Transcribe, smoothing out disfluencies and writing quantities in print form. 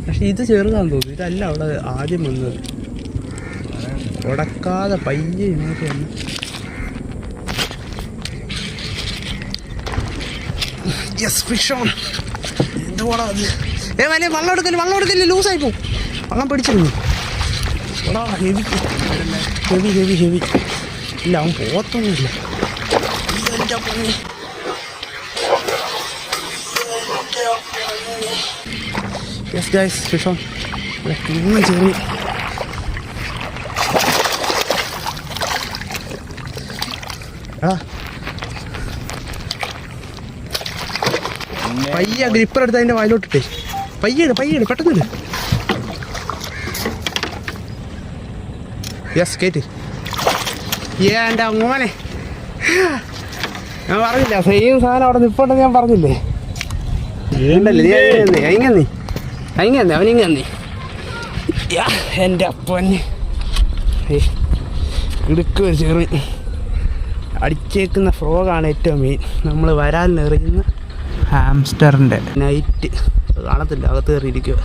പക്ഷെ ഇത് ചെറുതാന്ന് തോന്നുന്നു. ഇതല്ല അവിടെ ആദ്യം വന്നത്. ഉടക്കാതെ പയ്യെ ഇങ്ങോട്ട് വന്നു. Yes, fish on. എന്തുവാടാ അത്? വലിയ വെള്ളം എടുക്കില്ല, ലൂസായി പോവും. വെള്ളം പിടിച്ചിരുന്നു. എടാ ഹെവി ഇല്ല, അവൻ പോത്തൊന്നുമില്ല. Yes guys, fish on. ഇന്നും ചെറിയ പയ്യ ഗ്രിപ്പർ എടുത്ത് അതിൻ്റെ വായിലോട്ടിട്ടേ. പയ്യട് പെട്ടെന്നില്ല. യെസ്, കേറ്റ്. എൻ്റെ മോനെ, ഞാൻ പറഞ്ഞില്ല സെയിം സാധനം അവിടെ നിൽപ്പുണ്ടെന്ന് ഞാൻ പറഞ്ഞില്ലേ. അവനിങ്ങന്നേ എൻ്റെ അപ്പന് ഇടുക്ക് ഒരു ചെറിയ അടിച്ചേക്കുന്ന ഫ്രോഗാണ് ഏറ്റവും മെയിൻ. നമ്മൾ വരാലിനെറിയുന്ന ഹാംസ്റ്ററിൻ്റെ നൈറ്റ് കാണത്തില്ല, അകത്ത് കയറിയിരിക്കുക.